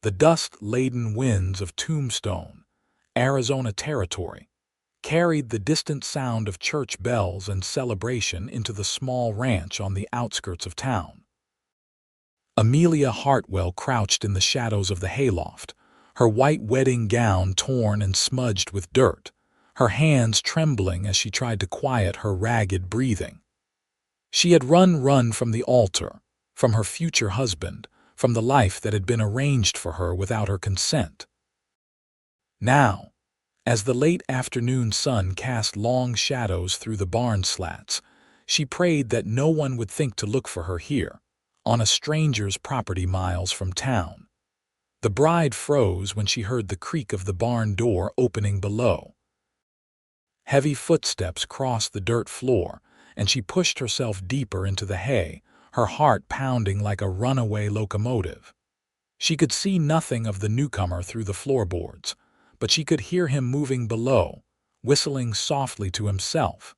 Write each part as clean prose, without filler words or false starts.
The dust-laden winds of Tombstone, Arizona territory, carried the distant sound of church bells and celebration into the small ranch on the outskirts of town. Amelia Hartwell crouched in the shadows of the hayloft, her white wedding gown torn and smudged with dirt, her hands trembling as she tried to quiet her ragged breathing. She had run from the altar, from her future husband, from the life that had been arranged for her without her consent. Now, as the late afternoon sun cast long shadows through the barn slats, she prayed that no one would think to look for her here, on a stranger's property miles from town. The bride froze when she heard the creak of the barn door opening below. Heavy footsteps crossed the dirt floor, and she pushed herself deeper into the hay, her heart pounding like a runaway locomotive. She could see nothing of the newcomer through the floorboards, but she could hear him moving below, whistling softly to himself.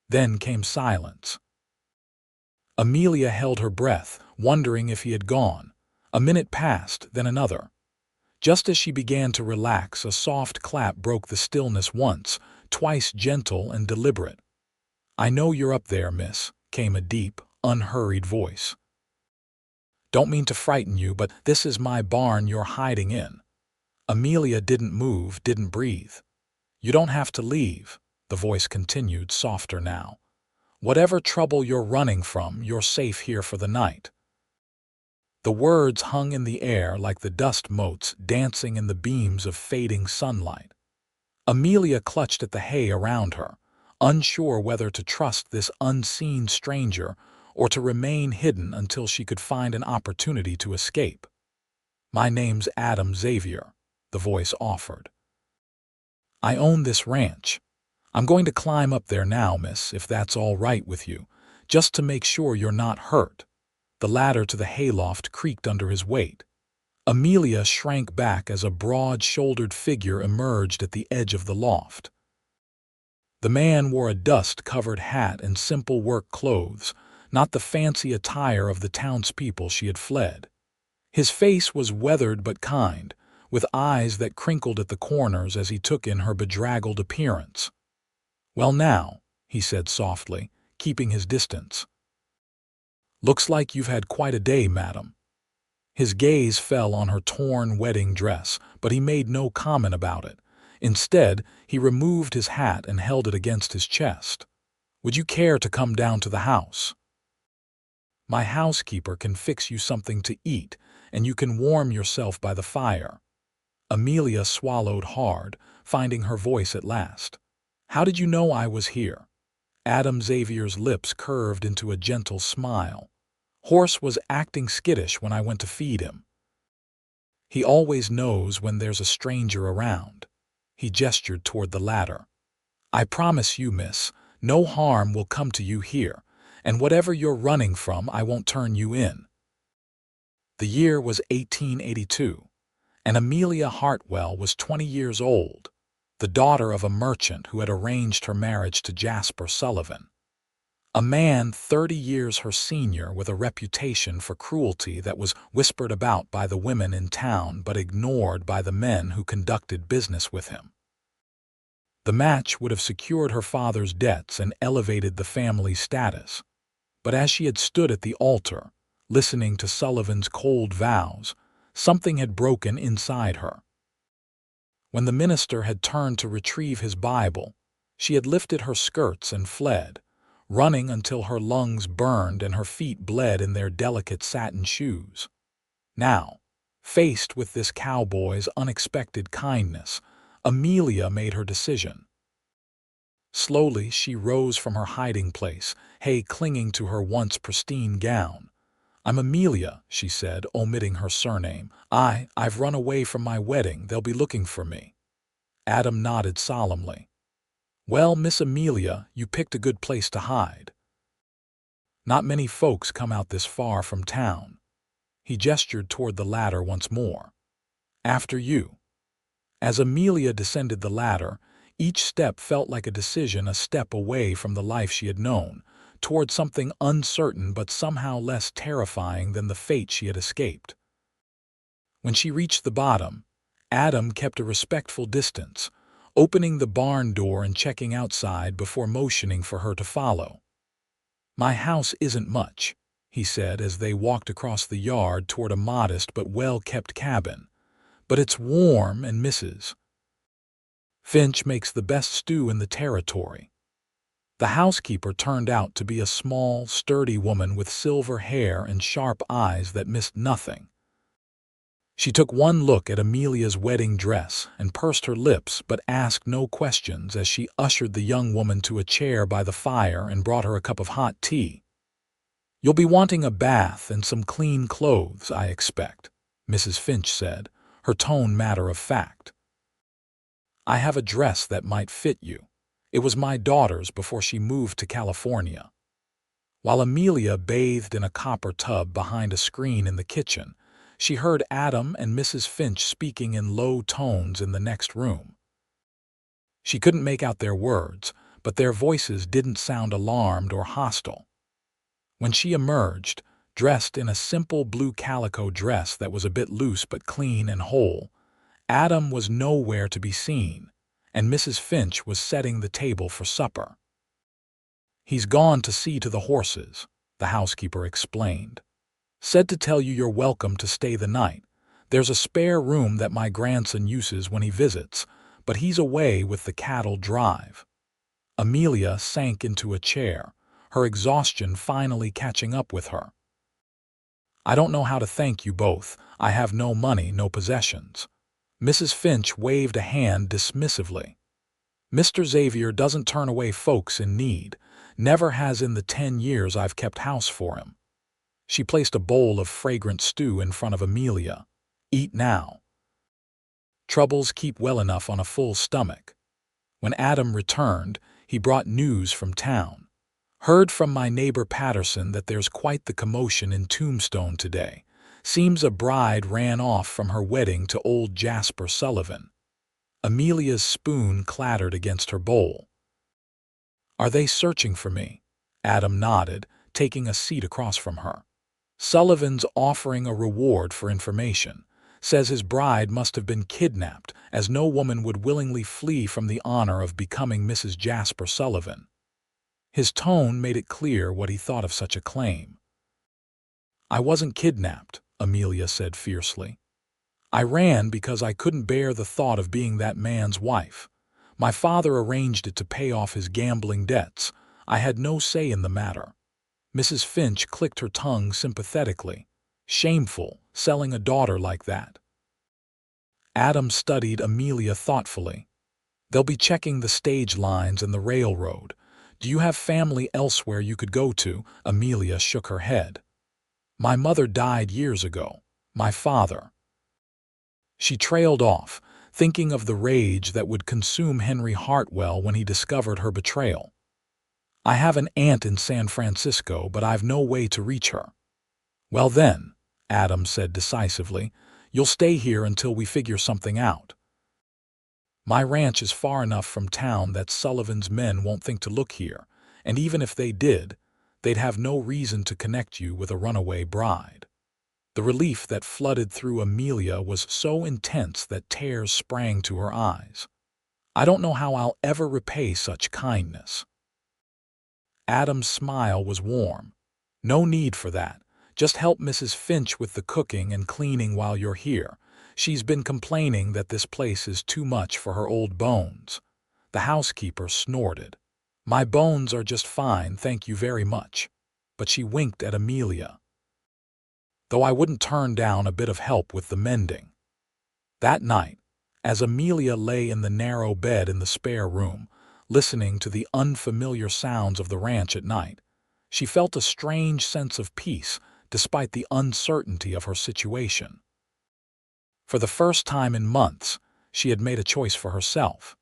Then came silence. Amelia held her breath, wondering if he had gone. A minute passed, then another. Just as she began to relax, a soft clap broke the stillness once, twice gentle and deliberate. "I know you're up there, miss," came a deep, unhurried voice. "Don't mean to frighten you, but this is my barn you're hiding in." Amelia didn't move, didn't breathe. "You don't have to leave," the voice continued, softer now. "Whatever trouble you're running from, you're safe here for the night." The words hung in the air like the dust motes dancing in the beams of fading sunlight. Amelia clutched at the hay around her, unsure whether to trust this unseen stranger or to remain hidden until she could find an opportunity to escape. "My name's Adam Xavier," the voice offered. "I own this ranch. I'm going to climb up there now, miss, if that's all right with you, just to make sure you're not hurt." The ladder to the hayloft creaked under his weight. Amelia shrank back as a broad-shouldered figure emerged at the edge of the loft. The man wore a dust-covered hat and simple work clothes, not the fancy attire of the townspeople she had fled. His face was weathered but kind, with eyes that crinkled at the corners as he took in her bedraggled appearance. "Well now," he said softly, keeping his distance. "Looks like you've had quite a day, madam." His gaze fell on her torn wedding dress, but he made no comment about it. Instead, he removed his hat and held it against his chest. "Would you care to come down to the house? My housekeeper can fix you something to eat, and you can warm yourself by the fire." Amelia swallowed hard, finding her voice at last. "How did you know I was here?" Adam Xavier's lips curved into a gentle smile. "Horse was acting skittish when I went to feed him. He always knows when there's a stranger around." He gestured toward the ladder. "I promise you, miss, no harm will come to you here, and whatever you're running from, I won't turn you in." The year was 1882, and Amelia Hartwell was 20 years old, the daughter of a merchant who had arranged her marriage to Jasper Sullivan, a man 30 years her senior with a reputation for cruelty that was whispered about by the women in town but ignored by the men who conducted business with him. The match would have secured her father's debts and elevated the family's status, but as she had stood at the altar, listening to Sullivan's cold vows, something had broken inside her. When the minister had turned to retrieve his Bible, she had lifted her skirts and fled, running until her lungs burned and her feet bled in their delicate satin shoes. Now, faced with this cowboy's unexpected kindness, Amelia made her decision. Slowly she rose from her hiding place, hay clinging to her once pristine gown. "I'm Amelia," she said, omitting her surname. I've run away from my wedding. They'll be looking for me." Adam nodded solemnly. "Well, Miss Amelia, you picked a good place to hide. Not many folks come out this far from town." He gestured toward the ladder once more. "After you." As Amelia descended the ladder, each step felt like a decision, a step away from the life she had known, toward something uncertain but somehow less terrifying than the fate she had escaped. When she reached the bottom, Adam kept a respectful distance, opening the barn door and checking outside before motioning for her to follow. "My house isn't much," he said as they walked across the yard toward a modest but well-kept cabin, "but it's warm and Mrs. Finch makes the best stew in the territory." The housekeeper turned out to be a small, sturdy woman with silver hair and sharp eyes that missed nothing. She took one look at Amelia's wedding dress and pursed her lips but asked no questions as she ushered the young woman to a chair by the fire and brought her a cup of hot tea. "You'll be wanting a bath and some clean clothes, I expect," Mrs. Finch said, her tone matter of fact. "I have a dress that might fit you. It was my daughter's before she moved to California." While Amelia bathed in a copper tub behind a screen in the kitchen, she heard Adam and Mrs. Finch speaking in low tones in the next room. She couldn't make out their words, but their voices didn't sound alarmed or hostile. When she emerged, dressed in a simple blue calico dress that was a bit loose but clean and whole, Adam was nowhere to be seen, and Mrs. Finch was setting the table for supper. "He's gone to see to the horses," the housekeeper explained. "Said to tell you you're welcome to stay the night. There's a spare room that my grandson uses when he visits, but he's away with the cattle drive." Amelia sank into a chair, her exhaustion finally catching up with her. "I don't know how to thank you both. I have no money, no possessions." Mrs. Finch waved a hand dismissively. "Mr. Xavier doesn't turn away folks in need, never has in the 10 years I've kept house for him." She placed a bowl of fragrant stew in front of Amelia. "Eat now. Troubles keep well enough on a full stomach." When Adam returned, he brought news from town. "Heard from my neighbor Patterson that there's quite the commotion in Tombstone today. Seems a bride ran off from her wedding to old Jasper Sullivan." Amelia's spoon clattered against her bowl. "Are they searching for me?" Adam nodded, taking a seat across from her. "Sullivan's offering a reward for information. Says his bride must have been kidnapped, as no woman would willingly flee from the honor of becoming Mrs. Jasper Sullivan." His tone made it clear what he thought of such a claim. "I wasn't kidnapped," Amelia said fiercely. "I ran because I couldn't bear the thought of being that man's wife. My father arranged it to pay off his gambling debts. I had no say in the matter." Mrs. Finch clicked her tongue sympathetically. "Shameful, selling a daughter like that." Adam studied Amelia thoughtfully. "They'll be checking the stage lines and the railroad. Do you have family elsewhere you could go to?" Amelia shook her head. "My mother died years ago. My father—" She trailed off, thinking of the rage that would consume Henry Hartwell when he discovered her betrayal. "I have an aunt in San Francisco, but I've no way to reach her." "Well then," Adam said decisively, "you'll stay here until we figure something out. My ranch is far enough from town that Sullivan's men won't think to look here, and even if they did, they'd have no reason to connect you with a runaway bride." The relief that flooded through Amelia was so intense that tears sprang to her eyes. "I don't know how I'll ever repay such kindness." Adam's smile was warm. "No need for that. Just help Mrs. Finch with the cooking and cleaning while you're here. She's been complaining that this place is too much for her old bones." The housekeeper snorted. "My bones are just fine, thank you very much." But she winked at Amelia. "Though I wouldn't turn down a bit of help with the mending." That night, as Amelia lay in the narrow bed in the spare room, listening to the unfamiliar sounds of the ranch at night, she felt a strange sense of peace despite the uncertainty of her situation. For the first time in months, she had made a choice for herself.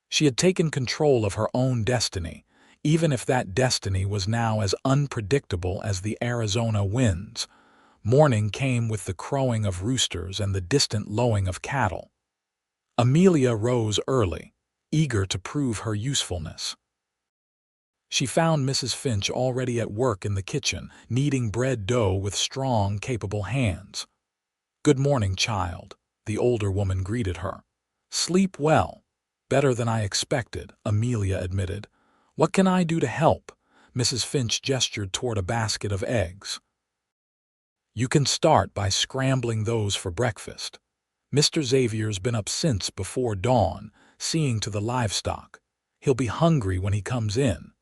She had taken control of her own destiny, even if that destiny was now as unpredictable as the Arizona winds. Morning came with the crowing of roosters and the distant lowing of cattle. Amelia rose early, eager to prove her usefulness. She found Mrs. Finch already at work in the kitchen, kneading bread dough with strong, capable hands. "Good morning, child," the older woman greeted her. "Sleep well." "Better than I expected," Amelia admitted. "What can I do to help?" Mrs. Finch gestured toward a basket of eggs. "You can start by scrambling those for breakfast. Mr. Xavier's been up since before dawn, seeing to the livestock. He'll be hungry when he comes in."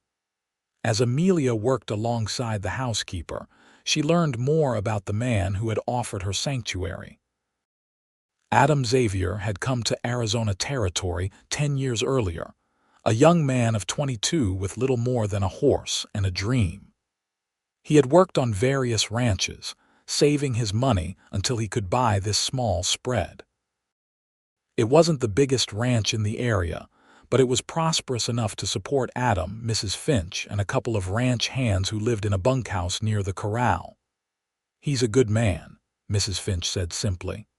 As Amelia worked alongside the housekeeper, she learned more about the man who had offered her sanctuary. Adam Xavier had come to Arizona Territory 10 years earlier, a young man of 22 with little more than a horse and a dream. He had worked on various ranches, saving his money until he could buy this small spread. It wasn't the biggest ranch in the area, but it was prosperous enough to support Adam, Mrs. Finch, and a couple of ranch hands who lived in a bunkhouse near the corral. "He's a good man," Mrs. Finch said simply.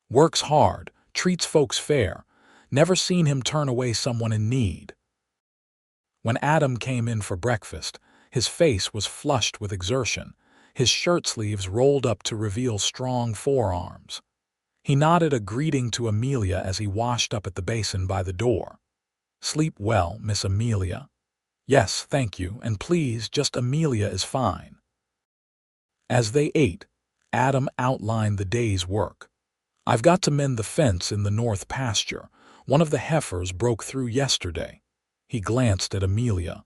"Works hard, treats folks fair. Never seen him turn away someone in need." When Adam came in for breakfast, his face was flushed with exertion, his shirt sleeves rolled up to reveal strong forearms. He nodded a greeting to Amelia as he washed up at the basin by the door. "Sleep well, Miss Amelia." "Yes, thank you, and please, just Amelia is fine." As they ate, Adam outlined the day's work. "I've got to mend the fence in the north pasture. One of the heifers broke through yesterday." He glanced at Amelia.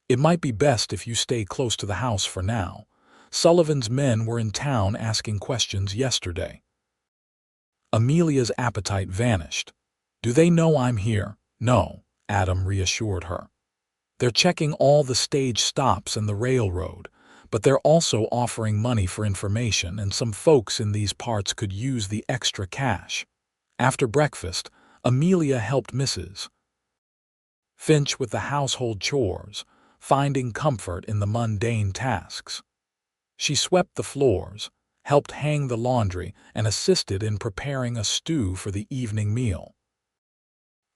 "It might be best if you stay close to the house for now. Sullivan's men were in town asking questions yesterday." Amelia's appetite vanished. "Do they know I'm here?" "No," Adam reassured her. "They're checking all the stage stops and the railroad, but they're also offering money for information, and some folks in these parts could use the extra cash." After breakfast, Amelia helped Mrs. Finch with the household chores, finding comfort in the mundane tasks. She swept the floors, helped hang the laundry, and assisted in preparing a stew for the evening meal.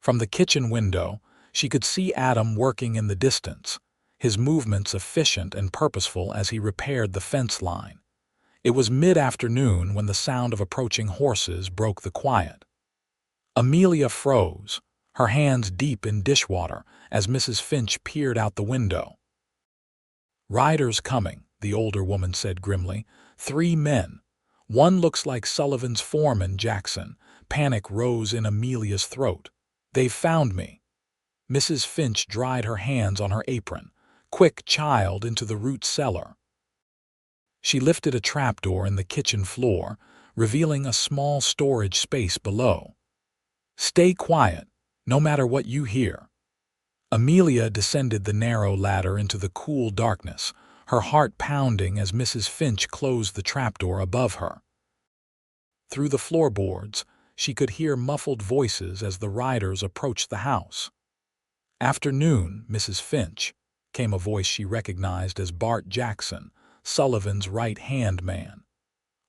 From the kitchen window, she could see Adam working in the distance, his movements efficient and purposeful as he repaired the fence line. It was mid-afternoon when the sound of approaching horses broke the quiet. Amelia froze, her hands deep in dishwater, as Mrs. Finch peered out the window. "Riders coming," the older woman said grimly. "3 men. One looks like Sullivan's foreman, Jackson." Panic rose in Amelia's throat. "They've found me." Mrs. Finch dried her hands on her apron. "Quick, child, into the root cellar." She lifted a trapdoor in the kitchen floor, revealing a small storage space below. "Stay quiet, no matter what you hear." Amelia descended the narrow ladder into the cool darkness, her heart pounding as Mrs. Finch closed the trapdoor above her. Through the floorboards, she could hear muffled voices as the riders approached the house. "Afternoon, Mrs. Finch," came a voice she recognized as Bart Jackson, Sullivan's right-hand man.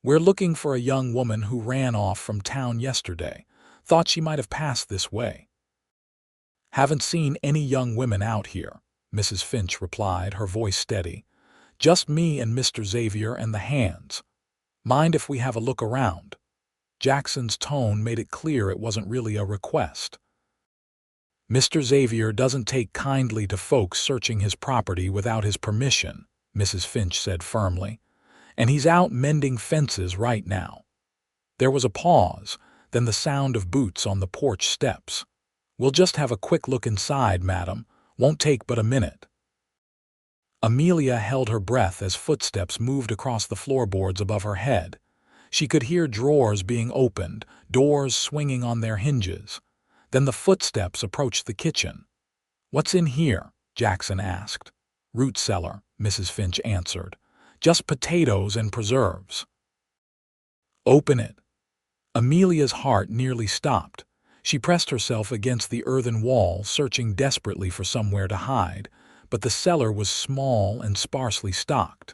"We're looking for a young woman who ran off from town yesterday. Thought she might have passed this way." "Haven't seen any young women out here," Mrs. Finch replied, her voice steady. "Just me and Mr. Xavier and the hands. Mind if we have a look around?" Jackson's tone made it clear it wasn't really a request. "Mr. Xavier doesn't take kindly to folks searching his property without his permission," Mrs. Finch said firmly. "And he's out mending fences right now." There was a pause, then the sound of boots on the porch steps. "We'll just have a quick look inside, madam. Won't take but a minute." Amelia held her breath as footsteps moved across the floorboards above her head. She could hear drawers being opened, doors swinging on their hinges. Then the footsteps approached the kitchen. "What's in here?" Jackson asked. "Root cellar," Mrs. Finch answered. "Just potatoes and preserves." "Open it." Amelia's heart nearly stopped. She pressed herself against the earthen wall, searching desperately for somewhere to hide, but the cellar was small and sparsely stocked.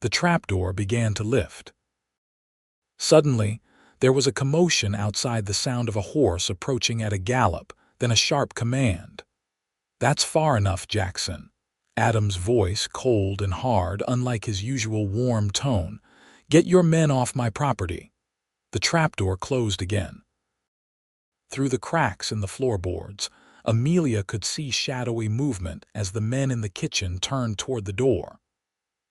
The trapdoor began to lift. Suddenly, there was a commotion outside, the sound of a horse approaching at a gallop, then a sharp command. "That's far enough, Jackson." Adam's voice, cold and hard, unlike his usual warm tone. "Get your men off my property." The trapdoor closed again. Through the cracks in the floorboards, Amelia could see shadowy movement as the men in the kitchen turned toward the door.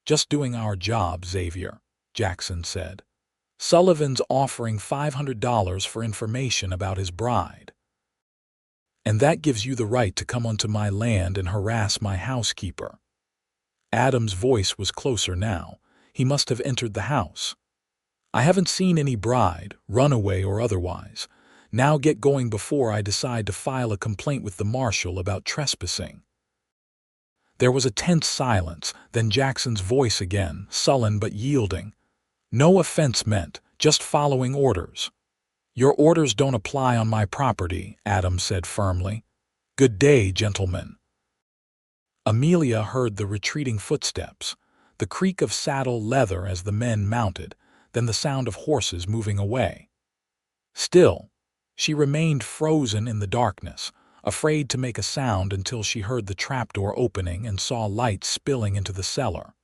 "Just doing our job, Xavier," Jackson said. "Sullivan's offering $500 for information about his bride. And that gives you the right to come onto my land and harass my housekeeper." Adam's voice was closer now. He must have entered the house. "I haven't seen any bride, runaway or otherwise. Now get going before I decide to file a complaint with the marshal about trespassing." There was a tense silence, then Jackson's voice again, sullen but yielding. "No offense meant, just following orders." "Your orders don't apply on my property," Adam said firmly. "Good day, gentlemen." Amelia heard the retreating footsteps, the creak of saddle leather as the men mounted, then the sound of horses moving away. Still, she remained frozen in the darkness, afraid to make a sound until she heard the trapdoor opening and saw light spilling into the cellar.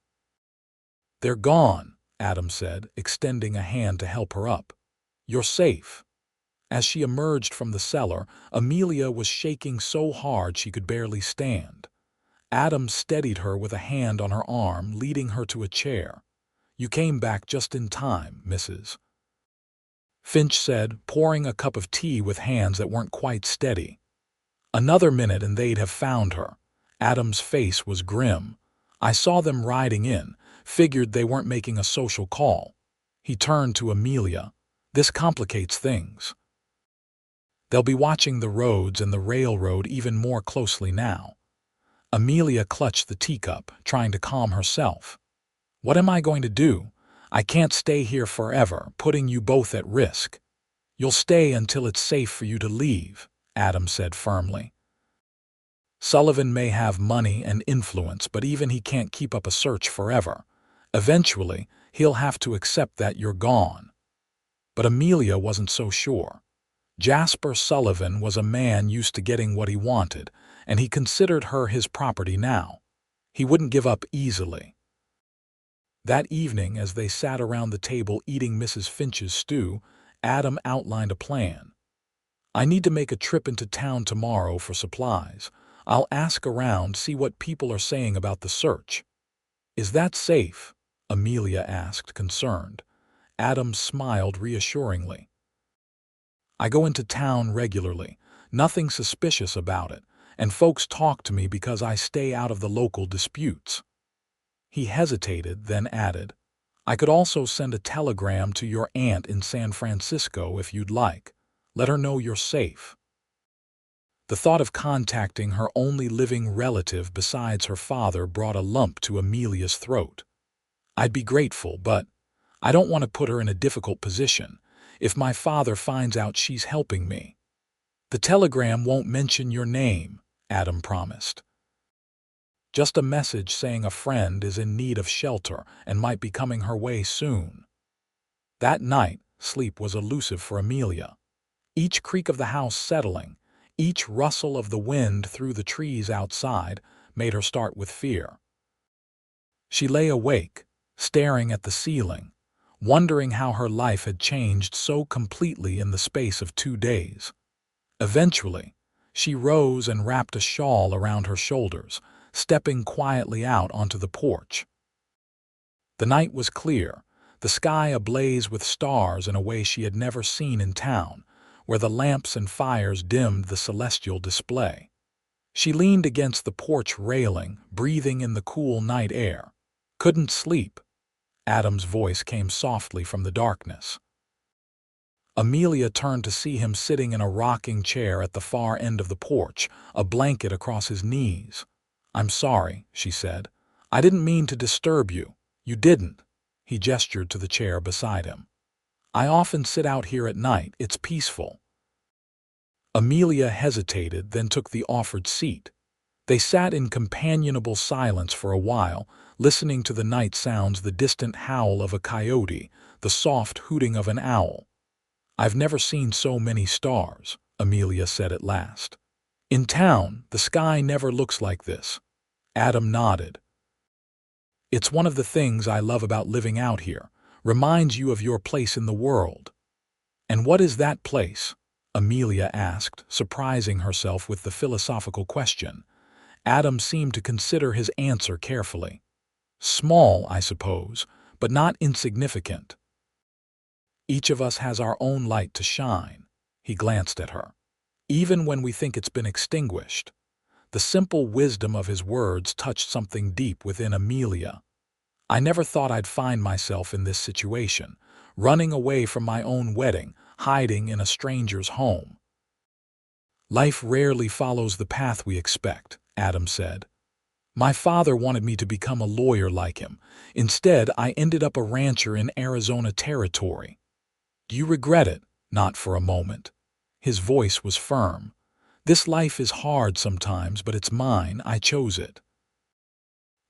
"They're gone," Adam said, extending a hand to help her up. "You're safe." As she emerged from the cellar, Amelia was shaking so hard she could barely stand. Adam steadied her with a hand on her arm, leading her to a chair. "You came back just in time, Mrs. Finch said, pouring a cup of tea with hands that weren't quite steady. "Another minute and they'd have found her." Adam's face was grim. "I saw them riding in, figured they weren't making a social call." He turned to Amelia. "This complicates things. They'll be watching the roads and the railroad even more closely now." Amelia clutched the teacup, trying to calm herself. "What am I going to do? I can't stay here forever, putting you both at risk." "You'll stay until it's safe for you to leave," Adam said firmly. "Sullivan may have money and influence, but even he can't keep up a search forever. Eventually, he'll have to accept that you're gone." But Amelia wasn't so sure. Jasper Sullivan was a man used to getting what he wanted, and he considered her his property now. He wouldn't give up easily. That evening, as they sat around the table eating Mrs. Finch's stew, Adam outlined a plan. "I need to make a trip into town tomorrow for supplies. I'll ask around, see what people are saying about the search." "Is that safe?" Amelia asked, concerned. Adam smiled reassuringly. "I go into town regularly. Nothing suspicious about it, and folks talk to me because I stay out of the local disputes." He hesitated, then added, "I could also send a telegram to your aunt in San Francisco if you'd like. Let her know you're safe." The thought of contacting her only living relative besides her father brought a lump to Amelia's throat. "I'd be grateful, but I don't want to put her in a difficult position. If my father finds out she's helping me." "The telegram won't mention your name," Adam promised. "Just a message saying a friend is in need of shelter and might be coming her way soon." That night, sleep was elusive for Amelia. Each creak of the house settling, each rustle of the wind through the trees outside, made her start with fear. She lay awake, staring at the ceiling, wondering how her life had changed so completely in the space of 2 days. Eventually, she rose and wrapped a shawl around her shoulders, stepping quietly out onto the porch. The night was clear, the sky ablaze with stars in a way she had never seen in town, where the lamps and fires dimmed the celestial display. She leaned against the porch railing, breathing in the cool night air. "Couldn't sleep." Adam's voice came softly from the darkness. Amelia turned to see him sitting in a rocking chair at the far end of the porch, a blanket across his knees. "I'm sorry," she said. "I didn't mean to disturb you." "You didn't." He gestured to the chair beside him. "I often sit out here at night. It's peaceful." Amelia hesitated, then took the offered seat. They sat in companionable silence for a while, listening to the night sounds, the distant howl of a coyote, the soft hooting of an owl. "I've never seen so many stars," Amelia said at last. "In town, the sky never looks like this." Adam nodded. "It's one of the things I love about living out here. Reminds you of your place in the world." "And what is that place?" Amelia asked, surprising herself with the philosophical question. Adam seemed to consider his answer carefully. "Small, I suppose, but not insignificant. Each of us has our own light to shine." He glanced at her. "Even when we think it's been extinguished." The simple wisdom of his words touched something deep within Amelia. "I never thought I'd find myself in this situation, running away from my own wedding, hiding in a stranger's home." "Life rarely follows the path we expect," Adam said. "My father wanted me to become a lawyer like him. Instead, I ended up a rancher in Arizona territory." "Do you regret it?" "Not for a moment." His voice was firm. "This life is hard sometimes, but it's mine. I chose it."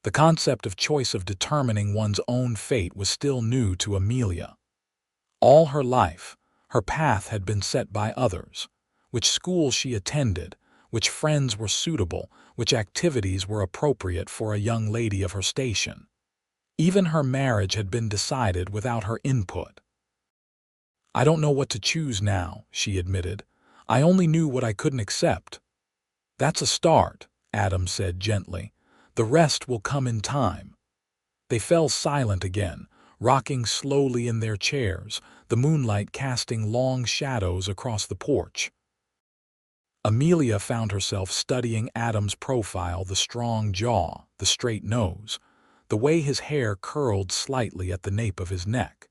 The concept of choice, of determining one's own fate, was still new to Amelia. All her life, her path had been set by others. Which school she attended, which friends were suitable, which activities were appropriate for a young lady of her station. Even her marriage had been decided without her input. "I don't know what to choose now," she admitted. "I only knew what I couldn't accept." "That's a start," Adam said gently. "The rest will come in time." They fell silent again, rocking slowly in their chairs, the moonlight casting long shadows across the porch. Amelia found herself studying Adam's profile, the strong jaw, the straight nose, the way his hair curled slightly at the nape of his neck.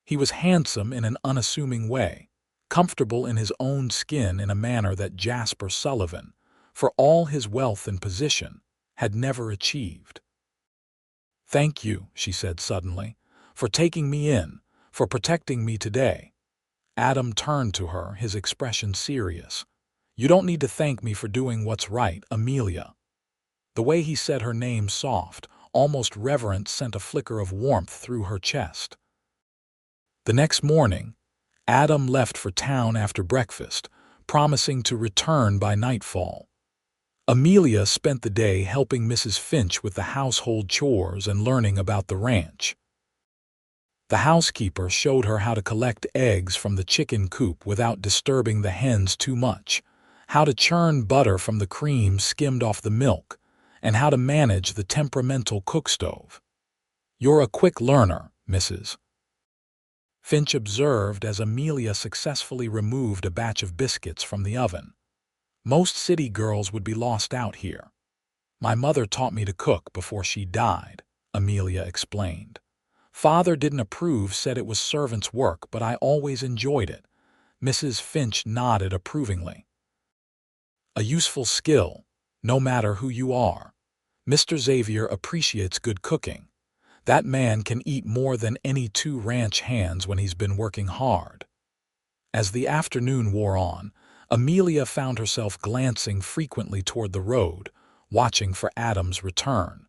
He was handsome in an unassuming way, comfortable in his own skin in a manner that Jasper Sullivan, for all his wealth and position, had never achieved. "Thank you," she said suddenly, "for taking me in, for protecting me today." Adam turned to her, his expression serious. "You don't need to thank me for doing what's right, Amelia." The way he said her name, soft, almost reverent, sent a flicker of warmth through her chest. The next morning, Adam left for town after breakfast, promising to return by nightfall. Amelia spent the day helping Mrs. Finch with the household chores and learning about the ranch. The housekeeper showed her how to collect eggs from the chicken coop without disturbing the hens too much, how to churn butter from the cream skimmed off the milk, and how to manage the temperamental cookstove. "You're a quick learner, Mrs. Finch observed as Amelia successfully removed a batch of biscuits from the oven. "Most city girls would be lost out here. My mother taught me to cook before she died," Amelia explained. "Father didn't approve, said it was servant's work, but I always enjoyed it." Mrs. Finch nodded approvingly. "A useful skill, no matter who you are. Mr. Xavier appreciates good cooking. That man can eat more than any two ranch hands when he's been working hard." As the afternoon wore on, Amelia found herself glancing frequently toward the road, watching for Adam's return.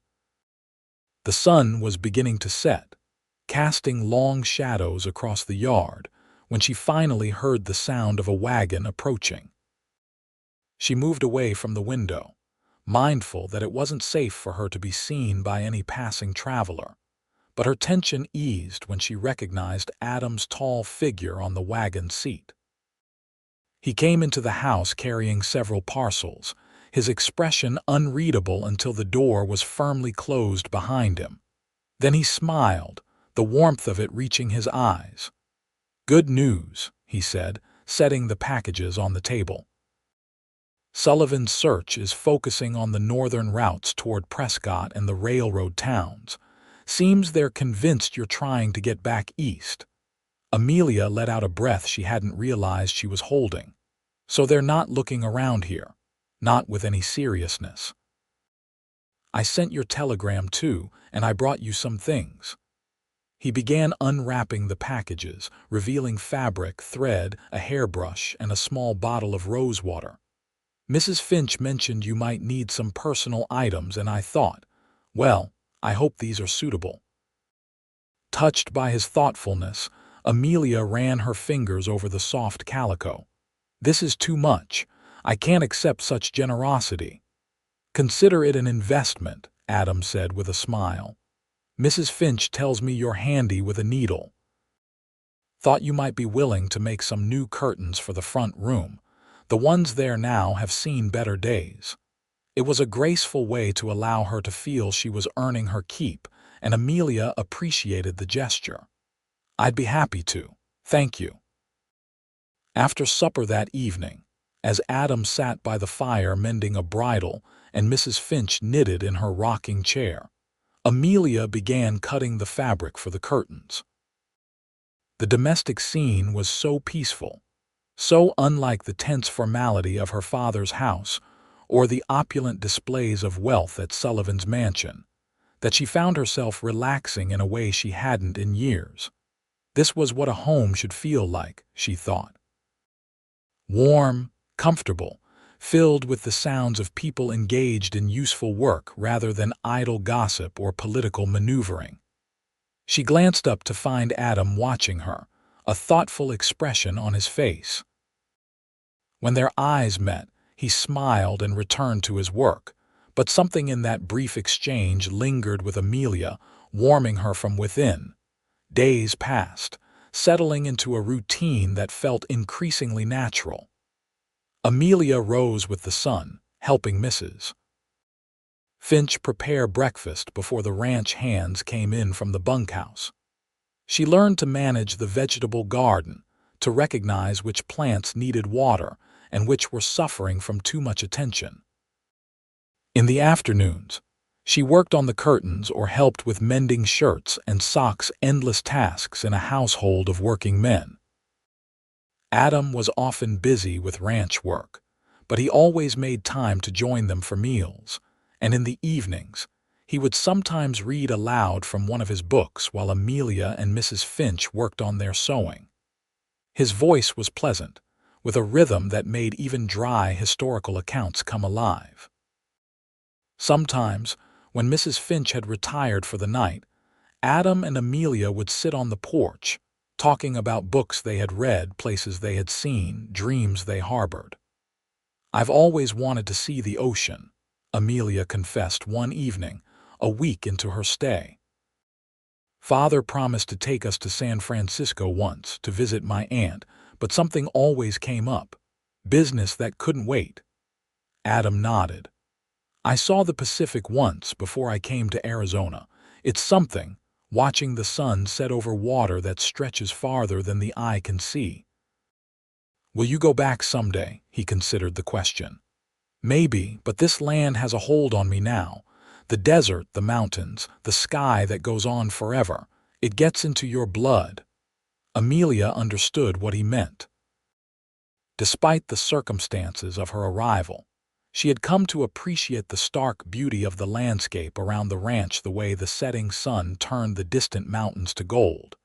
The sun was beginning to set, casting long shadows across the yard, when she finally heard the sound of a wagon approaching. She moved away from the window, mindful that it wasn't safe for her to be seen by any passing traveler, but her tension eased when she recognized Adam's tall figure on the wagon seat. He came into the house carrying several parcels, his expression unreadable until the door was firmly closed behind him. Then he smiled, the warmth of it reaching his eyes. "Good news," he said, setting the packages on the table. "Sullivan's search is focusing on the northern routes toward Prescott and the railroad towns. Seems they're convinced you're trying to get back east." Amelia let out a breath she hadn't realized she was holding. "So they're not looking around here, not with any seriousness." "I sent your telegram too, and I brought you some things." He began unwrapping the packages, revealing fabric, thread, a hairbrush, and a small bottle of rosewater. "Mrs. Finch mentioned you might need some personal items, and I thought, well, I hope these are suitable." Touched by his thoughtfulness, Amelia ran her fingers over the soft calico. "This is too much. I can't accept such generosity." "Consider it an investment," Adam said with a smile. "Mrs. Finch tells me you're handy with a needle." Thought you might be willing to make some new curtains for the front room. The ones there now have seen better days." It was a graceful way to allow her to feel she was earning her keep, and Amelia appreciated the gesture. "I'd be happy to. Thank you." After supper that evening, as Adam sat by the fire mending a bridle and Mrs. Finch knitted in her rocking chair, Amelia began cutting the fabric for the curtains. The domestic scene was so peaceful, so unlike the tense formality of her father's house or the opulent displays of wealth at Sullivan's mansion, that she found herself relaxing in a way she hadn't in years. This was what a home should feel like, she thought. Warm, comfortable, filled with the sounds of people engaged in useful work rather than idle gossip or political maneuvering. She glanced up to find Adam watching her, a thoughtful expression on his face. When their eyes met, he smiled and returned to his work, but something in that brief exchange lingered with Amelia, warming her from within. Days passed, settling into a routine that felt increasingly natural. Amelia rose with the sun, helping Mrs. Finch prepare breakfast before the ranch hands came in from the bunkhouse. She learned to manage the vegetable garden, to recognize which plants needed water and which were suffering from too much attention. In the afternoons, she worked on the curtains or helped with mending shirts and socks, endless tasks in a household of working men. Adam was often busy with ranch work, but he always made time to join them for meals, and in the evenings, he would sometimes read aloud from one of his books while Amelia and Mrs. Finch worked on their sewing. His voice was pleasant, with a rhythm that made even dry historical accounts come alive. Sometimes, when Mrs. Finch had retired for the night, Adam and Amelia would sit on the porch, talking about books they had read, places they had seen, dreams they harbored. "I've always wanted to see the ocean," Amelia confessed one evening, a week into her stay. "Father promised to take us to San Francisco once to visit my aunt, but something always came up. Business that couldn't wait." Adam nodded. "I saw the Pacific once before I came to Arizona. It's something, watching the sun set over water that stretches farther than the eye can see." "Will you go back someday?" He considered the question. "Maybe, but this land has a hold on me now. The desert, the mountains, the sky that goes on forever. It gets into your blood." Amelia understood what he meant. Despite the circumstances of her arrival, she had come to appreciate the stark beauty of the landscape around the ranch, the way the setting sun turned the distant mountains to gold,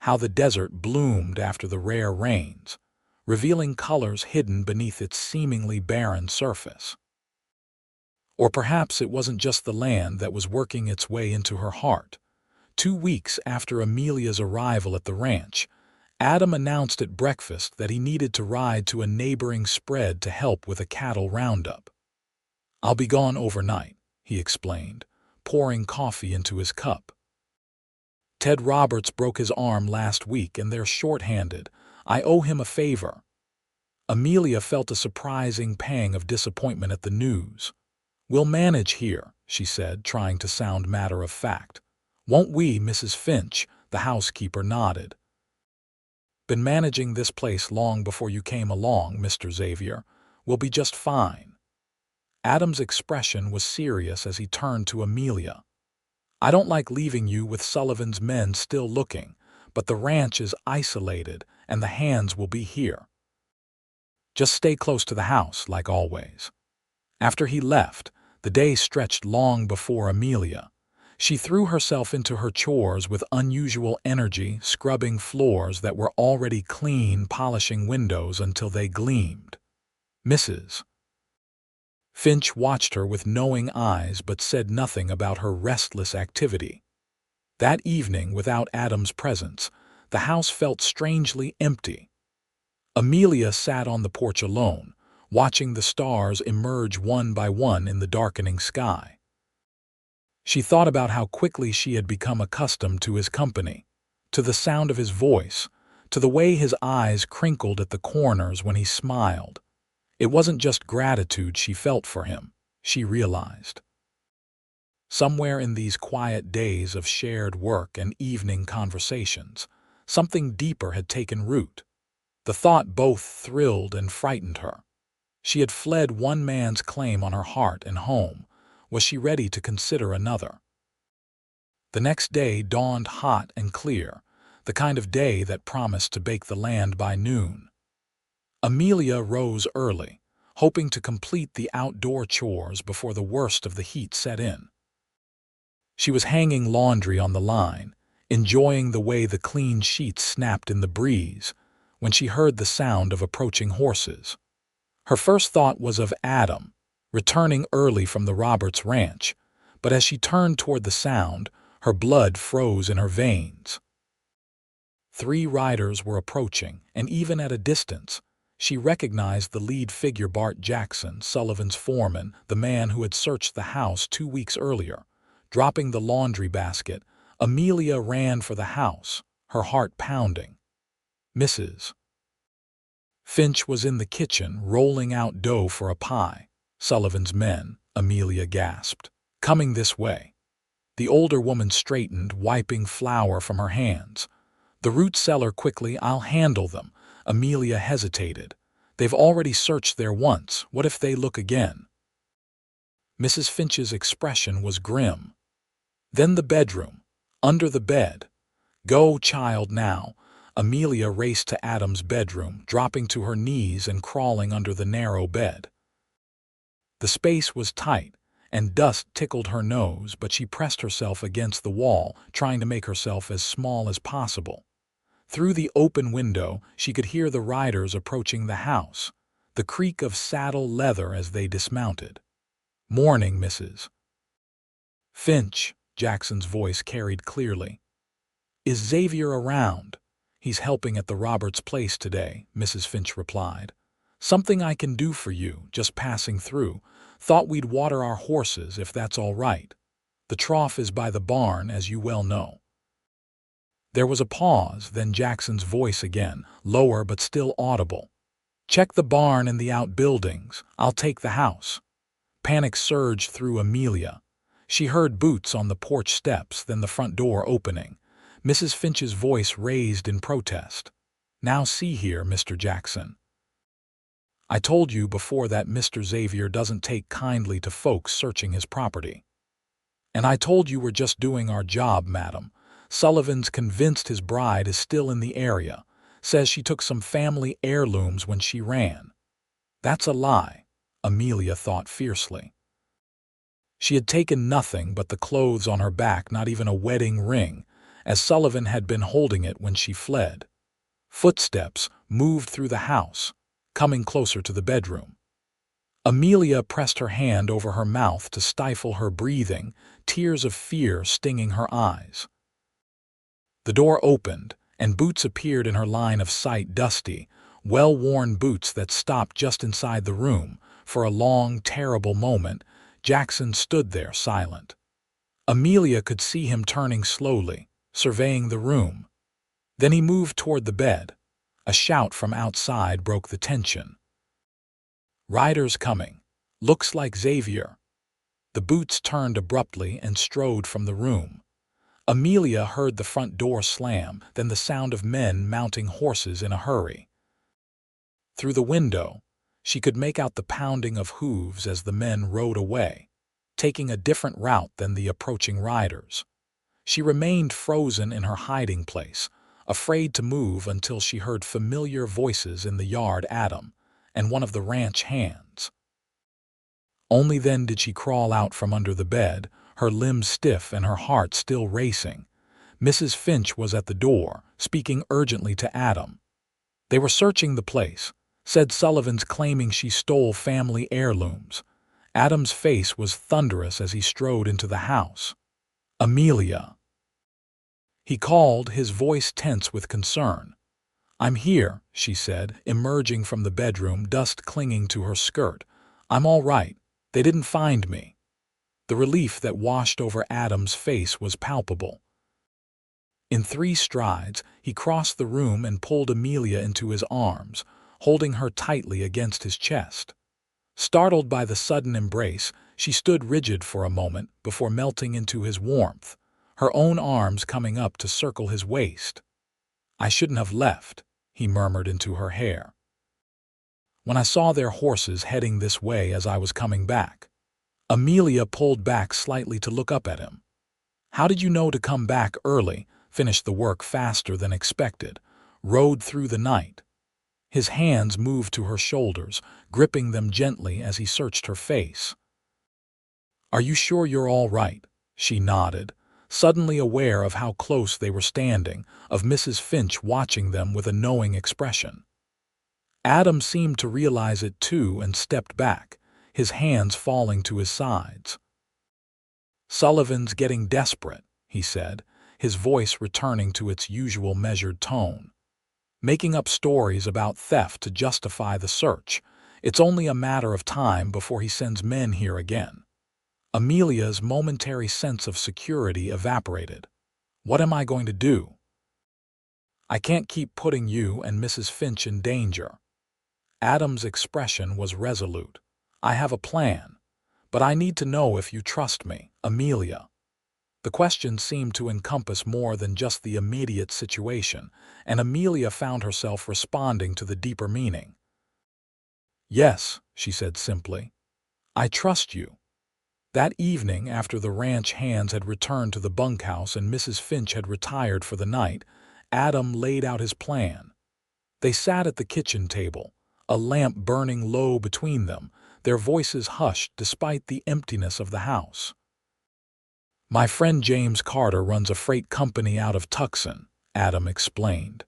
how the desert bloomed after the rare rains, revealing colors hidden beneath its seemingly barren surface. Or perhaps it wasn't just the land that was working its way into her heart. 2 weeks after Amelia's arrival at the ranch, Adam announced at breakfast that he needed to ride to a neighboring spread to help with a cattle roundup. "I'll be gone overnight," he explained, pouring coffee into his cup. "Ted Roberts broke his arm last week and they're short-handed. I owe him a favor." Amelia felt a surprising pang of disappointment at the news. "We'll manage here," she said, trying to sound matter-of-fact. "Won't we, Mrs. Finch?" The housekeeper nodded. "Been managing this place long before you came along, Mr. Xavier. We'll be just fine." Adam's expression was serious as he turned to Amelia. "I don't like leaving you with Sullivan's men still looking, but the ranch is isolated and the hands will be here. Just stay close to the house, like always." After he left, the day stretched long before Amelia. She threw herself into her chores with unusual energy, scrubbing floors that were already clean, polishing windows until they gleamed. Mrs. Finch watched her with knowing eyes but said nothing about her restless activity. That evening, without Adam's presence, the house felt strangely empty. Amelia sat on the porch alone, watching the stars emerge one by one in the darkening sky. She thought about how quickly she had become accustomed to his company, to the sound of his voice, to the way his eyes crinkled at the corners when he smiled. It wasn't just gratitude she felt for him, she realized. Somewhere in these quiet days of shared work and evening conversations, something deeper had taken root. The thought both thrilled and frightened her. She had fled one man's claim on her heart and home. Was she ready to consider another? The next day dawned hot and clear, the kind of day that promised to bake the land by noon. Amelia rose early, hoping to complete the outdoor chores before the worst of the heat set in. She was hanging laundry on the line, enjoying the way the clean sheets snapped in the breeze, when she heard the sound of approaching horses. Her first thought was of Adam, returning early from the Roberts ranch, but as she turned toward the sound, her blood froze in her veins. 3 riders were approaching, and even at a distance, she recognized the lead figure. Bart Jackson, Sullivan's foreman, the man who had searched the house 2 weeks earlier. Dropping the laundry basket, Amelia ran for the house, her heart pounding. Mrs. Finch was in the kitchen rolling out dough for a pie. Sullivan's men, Amelia gasped. Coming this way. The older woman straightened, wiping flour from her hands. The root cellar quickly. I'll handle them. Amelia hesitated. They've already searched there once. What if they look again? Mrs. Finch's expression was grim. Then the bedroom. Under the bed. Go, child, now. Amelia raced to Adam's bedroom, dropping to her knees and crawling under the narrow bed. The space was tight, and dust tickled her nose, but she pressed herself against the wall, trying to make herself as small as possible. Through the open window, she could hear the riders approaching the house, the creak of saddle leather as they dismounted. Morning, Mrs. Finch, Jackson's voice carried clearly. Is Xavier around? He's helping at the Roberts place today, Mrs. Finch replied. Something I can do for you, just passing through. Thought we'd water our horses if that's all right. The trough is by the barn, as you well know. There was a pause, then Jackson's voice again, lower but still audible. Check the barn and the outbuildings. I'll take the house. Panic surged through Amelia. She heard boots on the porch steps, then the front door opening. Mrs. Finch's voice raised in protest. Now see here, Mr. Jackson. I told you before that Mr. Xavier doesn't take kindly to folks searching his property. And I told you we're just doing our job, madam. Sullivan's convinced his bride is still in the area. Says she took some family heirlooms when she ran. That's a lie, Amelia thought fiercely. She had taken nothing but the clothes on her back, not even a wedding ring, as Sullivan had been holding it when she fled. Footsteps moved through the house, coming closer to the bedroom. Amelia pressed her hand over her mouth to stifle her breathing, tears of fear stinging her eyes. The door opened, and boots appeared in her line of sight, dusty, well-worn boots that stopped just inside the room. For a long, terrible moment, Jackson stood there silent. Amelia could see him turning slowly, surveying the room. Then he moved toward the bed. A shout from outside broke the tension. Riders coming. Looks like Xavier. The boots turned abruptly and strode from the room. Amelia heard the front door slam, then the sound of men mounting horses in a hurry. Through the window, she could make out the pounding of hooves as the men rode away, taking a different route than the approaching riders. She remained frozen in her hiding place, afraid to move until she heard familiar voices in the yard, Adam, and one of the ranch hands. Only then did she crawl out from under the bed, her limbs stiff and her heart still racing. Mrs. Finch was at the door, speaking urgently to Adam. They were searching the place, said Sullivan's, claiming she stole family heirlooms. Adam's face was thunderous as he strode into the house. Amelia. He called, his voice tense with concern. I'm here, she said, emerging from the bedroom, dust clinging to her skirt. I'm all right. They didn't find me. The relief that washed over Adam's face was palpable. In 3 strides, he crossed the room and pulled Amelia into his arms, holding her tightly against his chest. Startled by the sudden embrace, she stood rigid for a moment before melting into his warmth, her own arms coming up to circle his waist. "I shouldn't have left," he murmured into her hair. "When I saw their horses heading this way as I was coming back." Amelia pulled back slightly to look up at him. "How did you know to come back early, finish the work faster than expected, rode through the night?" His hands moved to her shoulders, gripping them gently as he searched her face. "Are you sure you're all right?" She nodded, suddenly aware of how close they were standing, of Mrs. Finch watching them with a knowing expression. Adam seemed to realize it too and stepped back, his hands falling to his sides. "Sullivan's getting desperate," he said, his voice returning to its usual measured tone. "Making up stories about theft to justify the search. It's only a matter of time before he sends men here again." Amelia's momentary sense of security evaporated. "What am I going to do?" "I can't keep putting you and Mrs. Finch in danger." Adam's expression was resolute. "I have a plan, but I need to know if you trust me, Amelia." The question seemed to encompass more than just the immediate situation, and Amelia found herself responding to the deeper meaning. "Yes," she said simply. "I trust you." That evening, after the ranch hands had returned to the bunkhouse and Mrs. Finch had retired for the night, Adam laid out his plan. They sat at the kitchen table, a lamp burning low between them, their voices hushed despite the emptiness of the house. "My friend James Carter runs a freight company out of Tucson," Adam explained.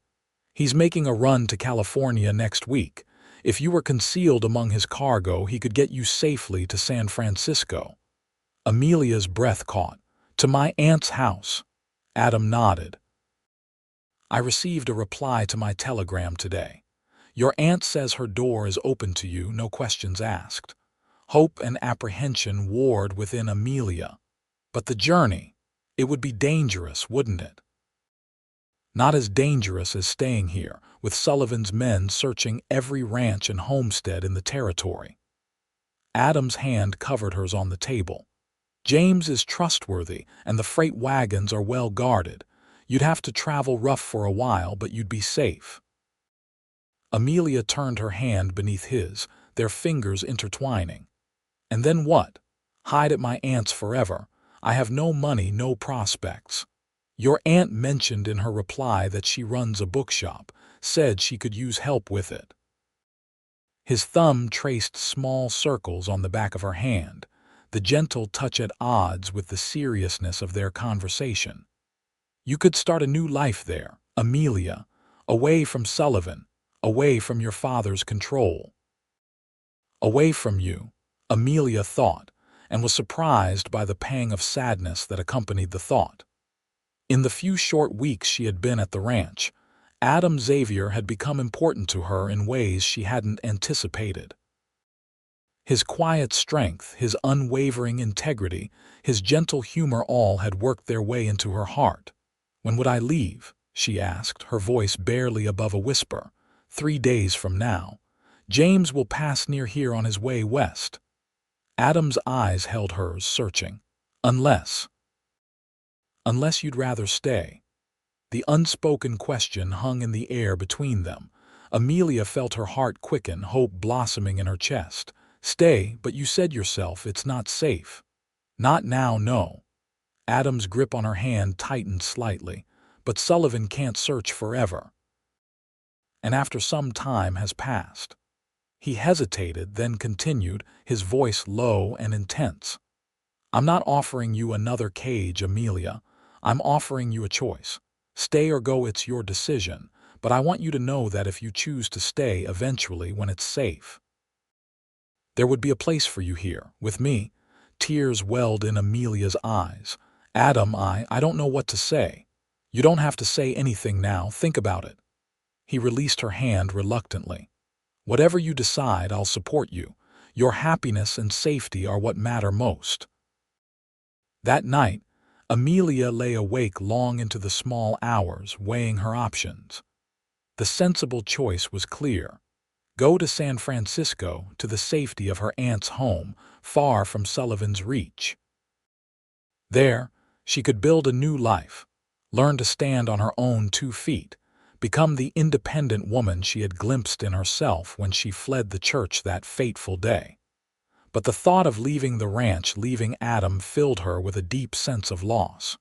"He's making a run to California next week. If you were concealed among his cargo, he could get you safely to San Francisco." Amelia's breath caught. "To my aunt's house." Adam nodded. "I received a reply to my telegram today. Your aunt says her door is open to you, no questions asked." Hope and apprehension warred within Amelia. But the journey, it would be dangerous, wouldn't it? Not as dangerous as staying here, with Sullivan's men searching every ranch and homestead in the territory. Adam's hand covered hers on the table. "James is trustworthy, and the freight wagons are well guarded. You'd have to travel rough for a while, but you'd be safe." Amelia turned her hand beneath his, their fingers intertwining. "And then what? Hide at my aunt's forever? I have no money, no prospects. Your aunt mentioned in her reply that she runs a bookshop, said she could use help with it." His thumb traced small circles on the back of her hand, the gentle touch at odds with the seriousness of their conversation. "You could start a new life there, Amelia, away from Sullivan, away from your father's control." "Away from you," Amelia thought, and was surprised by the pang of sadness that accompanied the thought. In the few short weeks she had been at the ranch, Adam Xavier had become important to her in ways she hadn't anticipated. His quiet strength, his unwavering integrity, his gentle humor all had worked their way into her heart. "When would I leave?" she asked, her voice barely above a whisper. 3 days from now. James will pass near here on his way west." Adam's eyes held hers, searching. "Unless you'd rather stay." The unspoken question hung in the air between them. Amelia felt her heart quicken, hope blossoming in her chest. "Stay, but you said yourself it's not safe." "Not now, no." Adam's grip on her hand tightened slightly. "But Sullivan can't search forever. And after some time has passed." He hesitated, then continued, his voice low and intense. "I'm not offering you another cage, Amelia. I'm offering you a choice. Stay or go, it's your decision, but I want you to know that if you choose to stay eventually when it's safe, there would be a place for you here, with me." Tears welled in Amelia's eyes. "Adam, I don't know what to say." "You don't have to say anything now, think about it." He released her hand reluctantly. "Whatever you decide, I'll support you. Your happiness and safety are what matter most." That night, Amelia lay awake long into the small hours, weighing her options. The sensible choice was clear. Go to San Francisco, to the safety of her aunt's home, far from Sullivan's reach. There, she could build a new life, learn to stand on her own 2 feet, become the independent woman she had glimpsed in herself when she fled the church that fateful day. But the thought of leaving the ranch, leaving Adam, filled her with a deep sense of loss.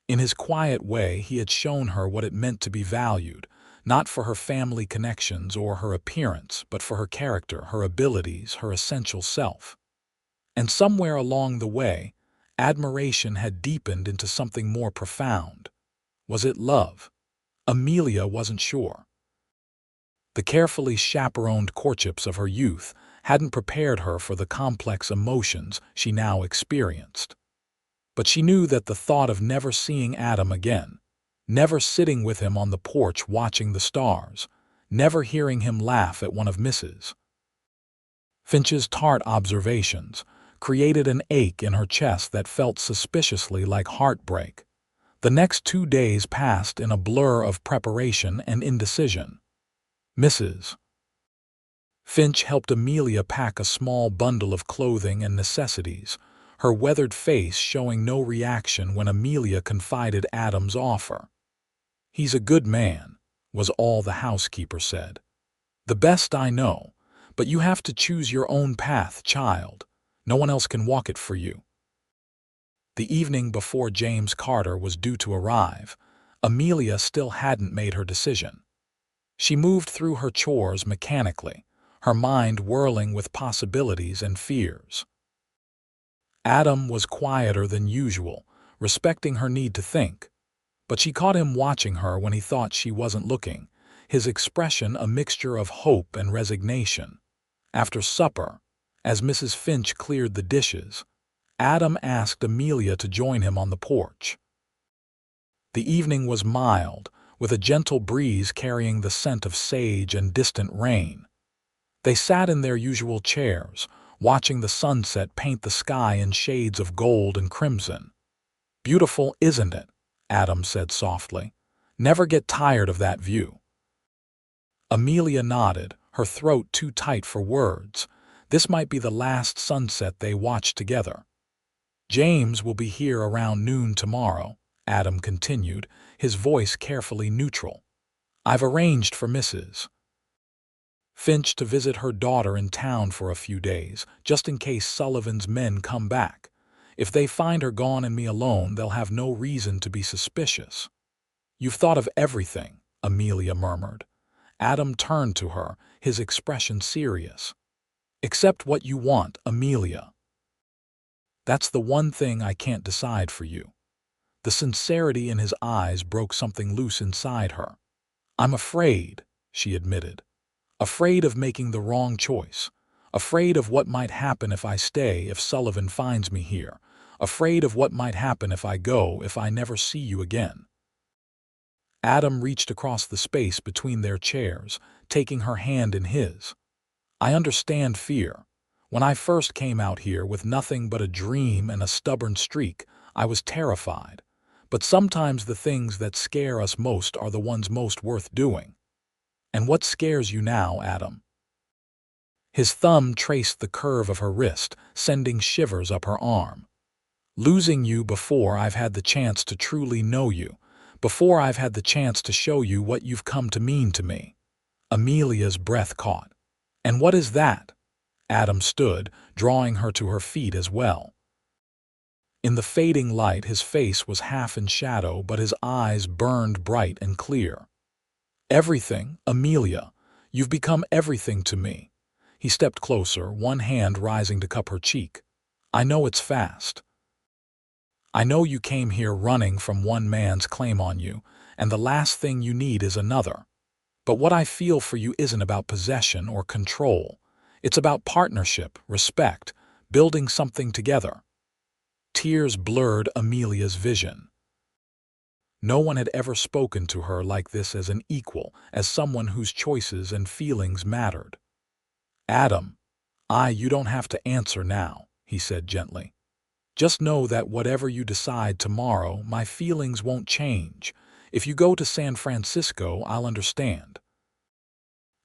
In his quiet way, he had shown her what it meant to be valued, not for her family connections or her appearance, but for her character, her abilities, her essential self. And somewhere along the way, admiration had deepened into something more profound. Was it love? Amelia wasn't sure. The carefully chaperoned courtships of her youth hadn't prepared her for the complex emotions she now experienced. But she knew that the thought of never seeing Adam again, never sitting with him on the porch watching the stars, never hearing him laugh at one of Mrs. Finch's tart observations, created an ache in her chest that felt suspiciously like heartbreak. The next 2 days passed in a blur of preparation and indecision. Mrs. Finch helped Amelia pack a small bundle of clothing and necessities, her weathered face showing no reaction when Amelia confided Adam's offer. "He's a good man," was all the housekeeper said. "The best I know, but you have to choose your own path, child. No one else can walk it for you." The evening before James Carter was due to arrive, Amelia still hadn't made her decision. She moved through her chores mechanically, her mind whirling with possibilities and fears. Adam was quieter than usual, respecting her need to think. But she caught him watching her when he thought she wasn't looking, his expression a mixture of hope and resignation. After supper, as Mrs. Finch cleared the dishes, Adam asked Amelia to join him on the porch. The evening was mild, with a gentle breeze carrying the scent of sage and distant rain. They sat in their usual chairs, watching the sunset paint the sky in shades of gold and crimson. "Beautiful, isn't it?" Adam said softly. "Never get tired of that view." Amelia nodded, her throat too tight for words. This might be the last sunset they watched together. "James will be here around noon tomorrow," Adam continued, his voice carefully neutral. "I've arranged for Mrs. Finch to visit her daughter in town for a few days, just in case Sullivan's men come back. If they find her gone and me alone, they'll have no reason to be suspicious." "You've thought of everything," Amelia murmured. Adam turned to her, his expression serious. "Except what you want, Amelia. That's the one thing I can't decide for you." The sincerity in his eyes broke something loose inside her. "I'm afraid," she admitted. "Afraid of making the wrong choice. Afraid of what might happen if I stay, if Sullivan finds me here. Afraid of what might happen if I go, if I never see you again." Adam reached across the space between their chairs, taking her hand in his. "I understand fear. When I first came out here with nothing but a dream and a stubborn streak, I was terrified. But sometimes the things that scare us most are the ones most worth doing." "And what scares you now, Adam?" His thumb traced the curve of her wrist, sending shivers up her arm. "Losing you before I've had the chance to truly know you, before I've had the chance to show you what you've come to mean to me." Amelia's breath caught. "And what is that?" Adam stood, drawing her to her feet as well. In the fading light, his face was half in shadow, but his eyes burned bright and clear. "Everything, Amelia. You've become everything to me." He stepped closer, one hand rising to cup her cheek. "I know it's fast. I know you came here running from one man's claim on you, and the last thing you need is another. But what I feel for you isn't about possession or control. It's about partnership, respect, building something together." Tears blurred Amelia's vision. No one had ever spoken to her like this, as an equal, as someone whose choices and feelings mattered. "Adam, you don't have to answer now," he said gently. Just know that whatever you decide tomorrow, my feelings won't change. If you go to San Francisco, I'll understand.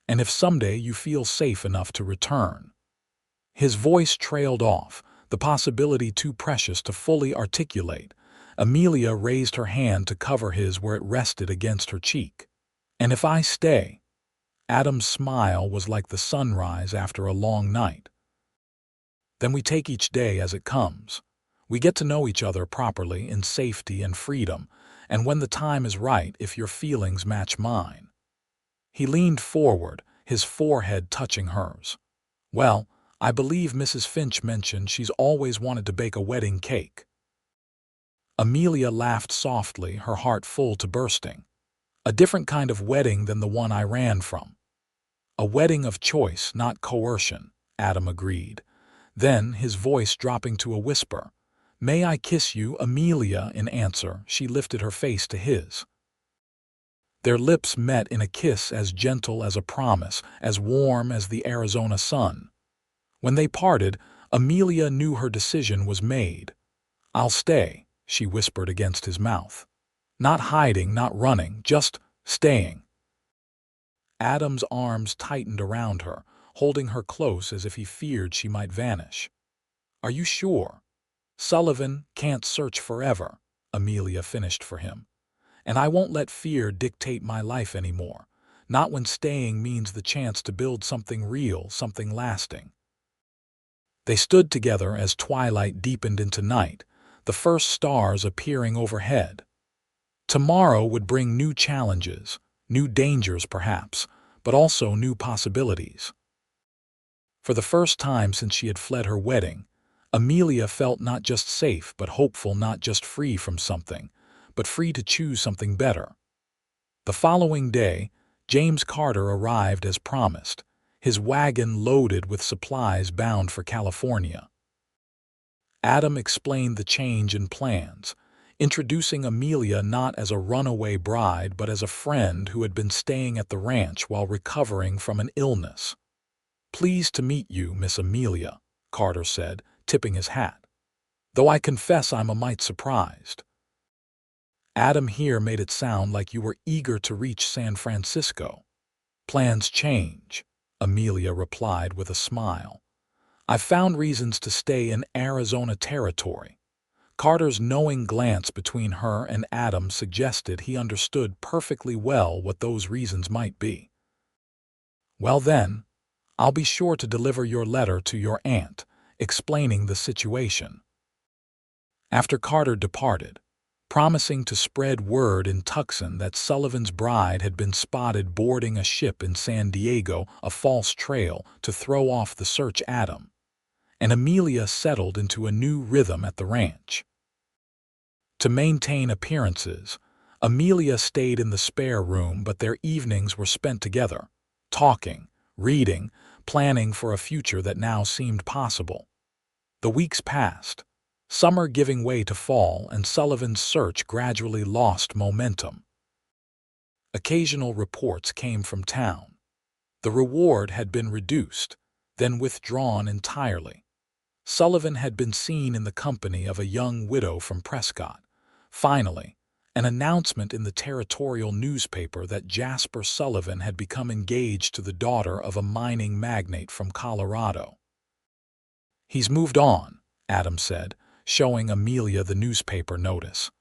And if someday you feel safe enough to return." His voice trailed off, the possibility too precious to fully articulate. Amelia raised her hand to cover his where it rested against her cheek. "And if I stay?" Adam's smile was like the sunrise after a long night. "Then we take each day as it comes. We get to know each other properly in safety and freedom, and when the time is right, if your feelings match mine." He leaned forward, his forehead touching hers. "Well, I believe Mrs. Finch mentioned she's always wanted to bake a wedding cake." Amelia laughed softly, her heart full to bursting. "A different kind of wedding than the one I ran from." "A wedding of choice, not coercion," Adam agreed. Then, his voice dropping to a whisper, "May I kiss you, Amelia?" In answer, she lifted her face to his. Their lips met in a kiss as gentle as a promise, as warm as the Arizona sun. When they parted, Amelia knew her decision was made. "I'll stay," she whispered against his mouth. "Not hiding, not running, just staying." Adam's arms tightened around her, holding her close as if he feared she might vanish. "Are you sure?" "Sullivan can't search forever," Amelia finished for him. "And I won't let fear dictate my life anymore, not when staying means the chance to build something real, something lasting." They stood together as twilight deepened into night, the first stars appearing overhead. Tomorrow would bring new challenges, new dangers perhaps, but also new possibilities. For the first time since she had fled her wedding, Amelia felt not just safe but hopeful, not just free from something, but free to choose something better. The following day, James Carter arrived as promised, his wagon loaded with supplies bound for California. Adam explained the change in plans, introducing Amelia not as a runaway bride but as a friend who had been staying at the ranch while recovering from an illness. "Pleased to meet you, Miss Amelia," Carter said, tipping his hat. "Though I confess I'm a mite surprised." Adam here made it sound like you were eager to reach San Francisco. "Plans change," Amelia replied with a smile. "I've found reasons to stay in Arizona territory." Carter's knowing glance between her and Adam suggested he understood perfectly well what those reasons might be. "Well then, I'll be sure to deliver your letter to your aunt, explaining the situation." After Carter departed, promising to spread word in Tucson that Sullivan's bride had been spotted boarding a ship in San Diego, a false trail to throw off the search, Adam and Amelia settled into a new rhythm at the ranch. To maintain appearances, Amelia stayed in the spare room, but their evenings were spent together, talking, reading, planning for a future that now seemed possible. The weeks passed, summer giving way to fall, and Sullivan's search gradually lost momentum. Occasional reports came from town. The reward had been reduced, then withdrawn entirely. Sullivan had been seen in the company of a young widow from Prescott. Finally, an announcement in the territorial newspaper that Jasper Sullivan had become engaged to the daughter of a mining magnate from Colorado. "He's moved on," Adam said, showing Amelia the newspaper notice.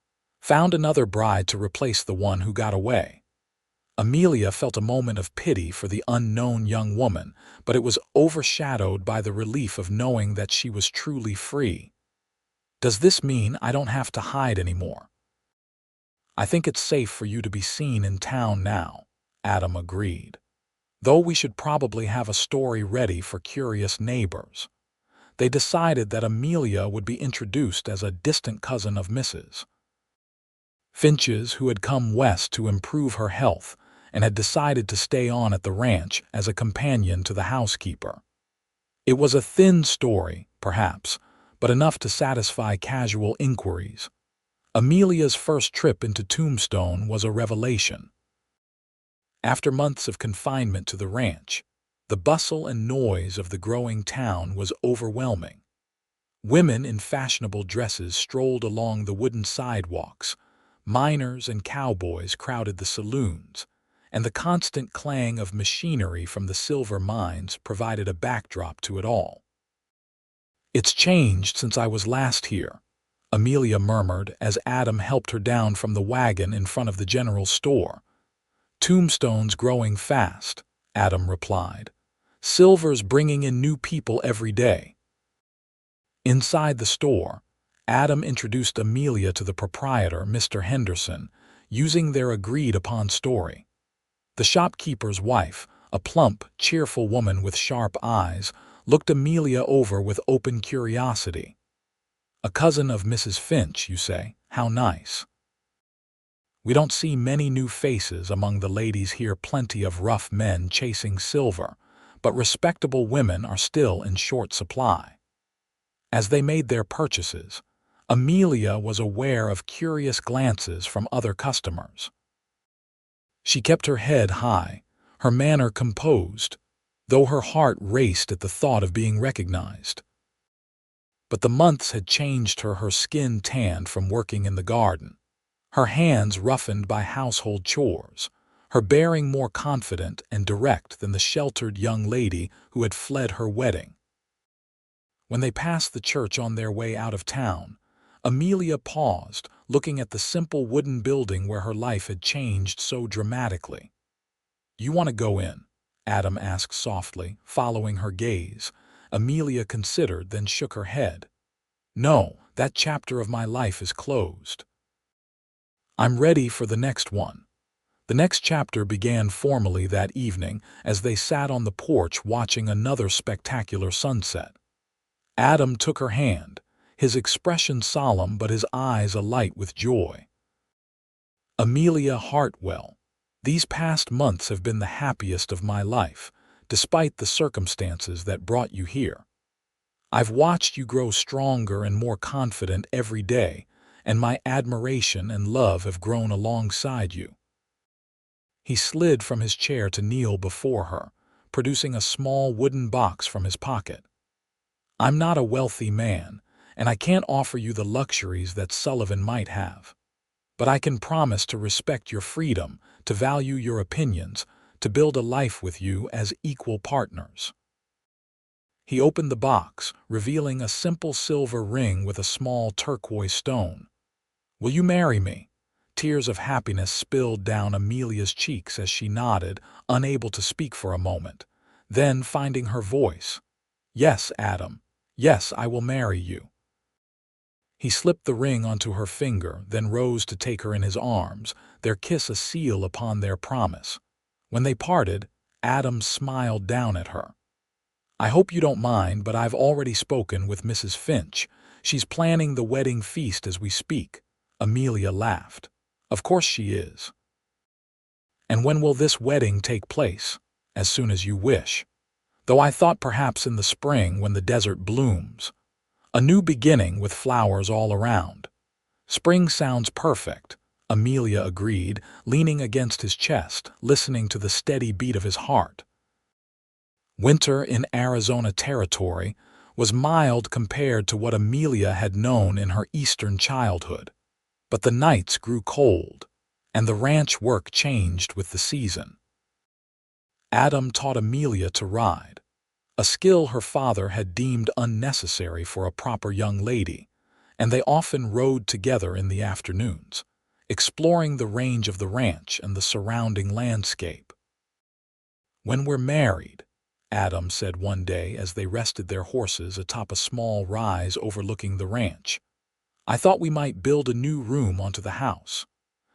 "Found another bride to replace the one who got away." Amelia felt a moment of pity for the unknown young woman, but it was overshadowed by the relief of knowing that she was truly free. "Does this mean I don't have to hide anymore?" "I think it's safe for you to be seen in town now," Adam agreed. "Though we should probably have a story ready for curious neighbors." They decided that Amelia would be introduced as a distant cousin of Mrs. Finch's, who had come west to improve her health and had decided to stay on at the ranch as a companion to the housekeeper. It was a thin story, perhaps, but enough to satisfy casual inquiries. Amelia's first trip into Tombstone was a revelation. After months of confinement to the ranch, the bustle and noise of the growing town was overwhelming. Women in fashionable dresses strolled along the wooden sidewalks. Miners and cowboys crowded the saloons, and the constant clang of machinery from the silver mines provided a backdrop to it all. "It's changed since I was last here," Amelia murmured as Adam helped her down from the wagon in front of the general store. "Tombstone's growing fast," Adam replied. "Silver's bringing in new people every day." Inside the store, Adam introduced Amelia to the proprietor, Mr. Henderson, using their agreed-upon story. The shopkeeper's wife, a plump, cheerful woman with sharp eyes, looked Amelia over with open curiosity. "A cousin of Mrs. Finch, you say? How nice." "We don't see many new faces among the ladies here, plenty of rough men chasing silver, but respectable women are still in short supply." As they made their purchases, Amelia was aware of curious glances from other customers. She kept her head high, her manner composed, though her heart raced at the thought of being recognized. But the months had changed her, her skin tanned from working in the garden, her hands roughened by household chores, her bearing more confident and direct than the sheltered young lady who had fled her wedding. When they passed the church on their way out of town, Amelia paused, looking at the simple wooden building where her life had changed so dramatically. "You want to go in?" Adam asked softly, following her gaze. Amelia considered, then shook her head. "No, that chapter of my life is closed. I'm ready for the next one." The next chapter began formally that evening as they sat on the porch watching another spectacular sunset. Adam took her hand, his expression solemn but his eyes alight with joy. "Amelia Hartwell, these past months have been the happiest of my life, despite the circumstances that brought you here. I've watched you grow stronger and more confident every day, and my admiration and love have grown alongside you." He slid from his chair to kneel before her, producing a small wooden box from his pocket. "I'm not a wealthy man, and I can't offer you the luxuries that Sullivan might have. But I can promise to respect your freedom, to value your opinions, to build a life with you as equal partners." He opened the box, revealing a simple silver ring with a small turquoise stone. "Will you marry me?" Tears of happiness spilled down Amelia's cheeks as she nodded, unable to speak for a moment. Then, finding her voice, "Yes, Adam. Yes, I will marry you." He slipped the ring onto her finger, then rose to take her in his arms, their kiss a seal upon their promise. When they parted, Adam smiled down at her. "I hope you don't mind, but I've already spoken with Mrs. Finch. She's planning the wedding feast as we speak." Amelia laughed. "Of course she is." "And when will this wedding take place?" "As soon as you wish. Though I thought perhaps in the spring when the desert blooms. A new beginning with flowers all around." "Spring sounds perfect," Amelia agreed, leaning against his chest, listening to the steady beat of his heart. Winter in Arizona territory was mild compared to what Amelia had known in her eastern childhood. But the nights grew cold, and the ranch work changed with the season. Adam taught Amelia to ride, a skill her father had deemed unnecessary for a proper young lady, and they often rode together in the afternoons, exploring the range of the ranch and the surrounding landscape. "When we're married," Adam said one day as they rested their horses atop a small rise overlooking the ranch, "I thought we might build a new room onto the house.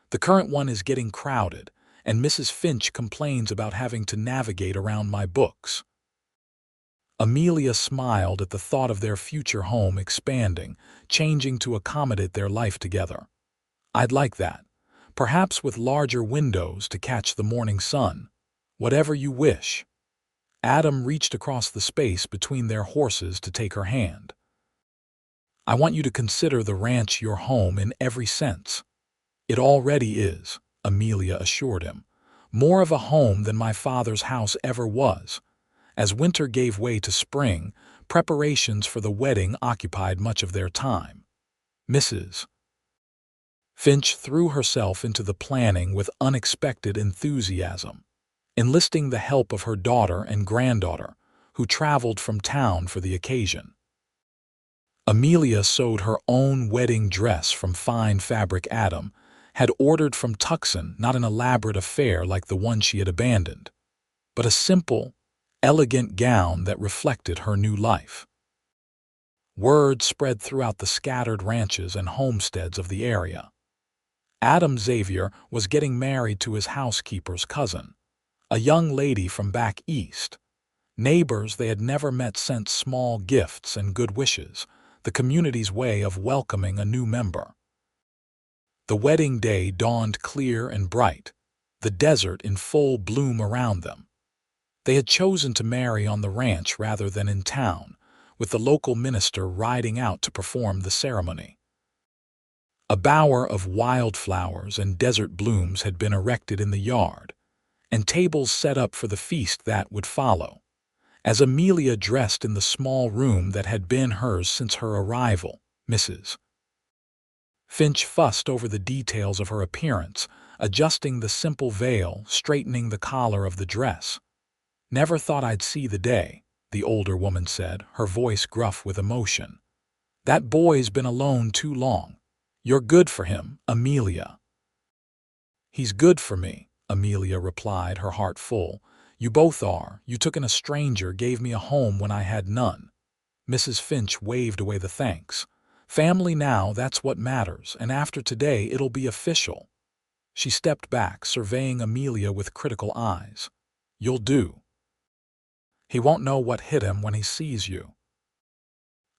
The current one is getting crowded, and Mrs. Finch complains about having to navigate around my books." Amelia smiled at the thought of their future home expanding, changing to accommodate their life together. "I'd like that, perhaps with larger windows to catch the morning sun. Whatever you wish." Adam reached across the space between their horses to take her hand. "I want you to consider the ranch your home in every sense." "It already is," Amelia assured him. "More of a home than my father's house ever was." As winter gave way to spring, Preparations for the wedding occupied much of their time. Mrs. Finch threw herself into the planning with unexpected enthusiasm, enlisting the help of her daughter and granddaughter, who traveled from town for the occasion. Amelia sewed her own wedding dress from fine fabric Adam had ordered from Tucson, not an elaborate affair like the one she had abandoned, but a simple, elegant gown that reflected her new life. Word spread throughout the scattered ranches and homesteads of the area. Adam Xavier was getting married to his housekeeper's cousin, a young lady from back east. Neighbors they had never met sent small gifts and good wishes, the community's way of welcoming a new member. The wedding day dawned clear and bright, the desert in full bloom around them. They had chosen to marry on the ranch rather than in town, with the local minister riding out to perform the ceremony. A bower of wildflowers and desert blooms had been erected in the yard, and tables set up for the feast that would follow. As Amelia dressed in the small room that had been hers since her arrival, Mrs. Finch fussed over the details of her appearance, adjusting the simple veil, straightening the collar of the dress. "Never thought I'd see the day," the older woman said, her voice gruff with emotion. "That boy's been alone too long. You're good for him, Amelia." "He's good for me," Amelia replied, her heart full. "You both are. You took in a stranger, gave me a home when I had none." Mrs. Finch waved away the thanks. "Family now, that's what matters, and after today it'll be official." She stepped back, surveying Amelia with critical eyes. "You'll do. He won't know what hit him when he sees you."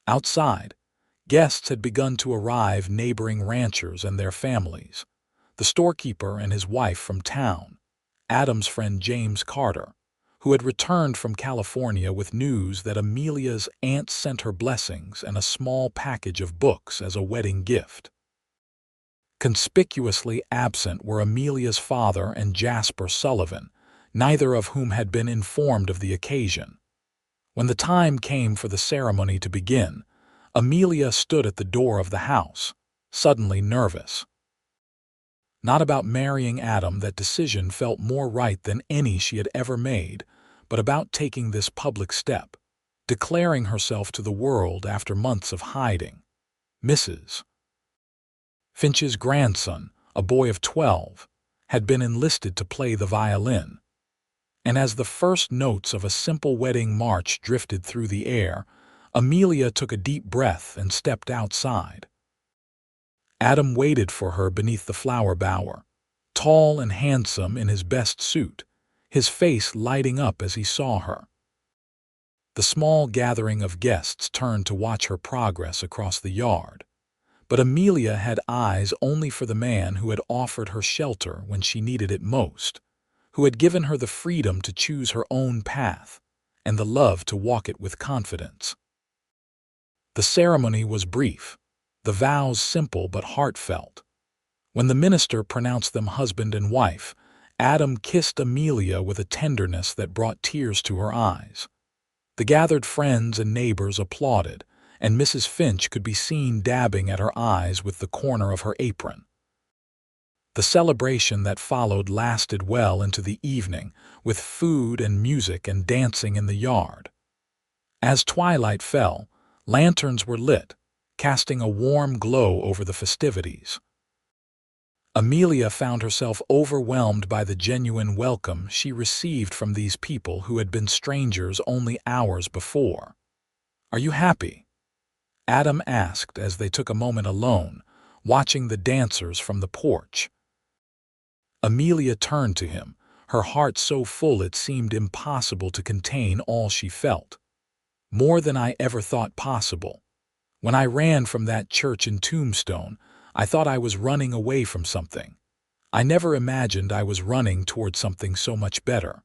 Outside, guests had begun to arrive, neighboring ranchers and their families. The storekeeper and his wife from town, Adam's friend James Carter, who had returned from California with news that Amelia's aunt sent her blessings and a small package of books as a wedding gift. Conspicuously absent were Amelia's father and Jasper Sullivan, neither of whom had been informed of the occasion. When the time came for the ceremony to begin, Amelia stood at the door of the house, suddenly nervous. Not about marrying Adam, that decision felt more right than any she had ever made, but about taking this public step, declaring herself to the world after months of hiding. Mrs. Finch's grandson, a boy of 12, had been enlisted to play the violin, and as the first notes of a simple wedding march drifted through the air, Amelia took a deep breath and stepped outside. Adam waited for her beneath the flower bower, tall and handsome in his best suit, his face lighting up as he saw her. The small gathering of guests turned to watch her progress across the yard, but Amelia had eyes only for the man who had offered her shelter when she needed it most, who had given her the freedom to choose her own path and the love to walk it with confidence. The ceremony was brief, the vows simple but heartfelt. When the minister pronounced them husband and wife, Adam kissed Amelia with a tenderness that brought tears to her eyes. The gathered friends and neighbors applauded, and Mrs. Finch could be seen dabbing at her eyes with the corner of her apron. The celebration that followed lasted well into the evening, with food and music and dancing in the yard. As twilight fell, lanterns were lit, casting a warm glow over the festivities. Amelia found herself overwhelmed by the genuine welcome she received from these people who had been strangers only hours before. "Are you happy?" Adam asked as they took a moment alone, watching the dancers from the porch. Amelia turned to him, her heart so full it seemed impossible to contain all she felt. "More than I ever thought possible. When I ran from that church in Tombstone, I thought I was running away from something. I never imagined I was running toward something so much better."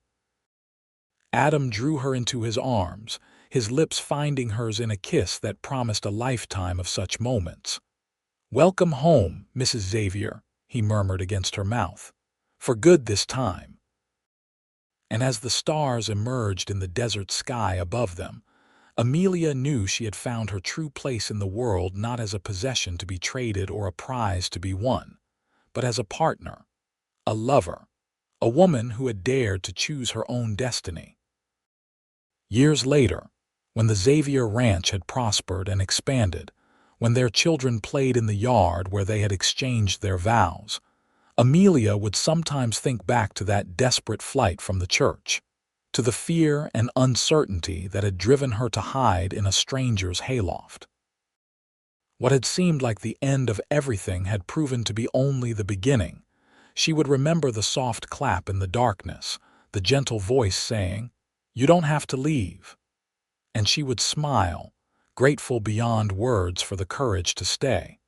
Adam drew her into his arms, his lips finding hers in a kiss that promised a lifetime of such moments. "Welcome home, Mrs. Xavier," he murmured against her mouth. "For good this time." And as the stars emerged in the desert sky above them, Amelia knew she had found her true place in the world, not as a possession to be traded or a prize to be won, but as a partner, a lover, a woman who had dared to choose her own destiny. Years later, when the Xavier Ranch had prospered and expanded, when their children played in the yard where they had exchanged their vows, Amelia would sometimes think back to that desperate flight from the church, to the fear and uncertainty that had driven her to hide in a stranger's hayloft. What had seemed like the end of everything had proven to be only the beginning. She would remember the soft clap in the darkness, the gentle voice saying, "You don't have to leave." And she would smile, grateful beyond words for the courage to stay.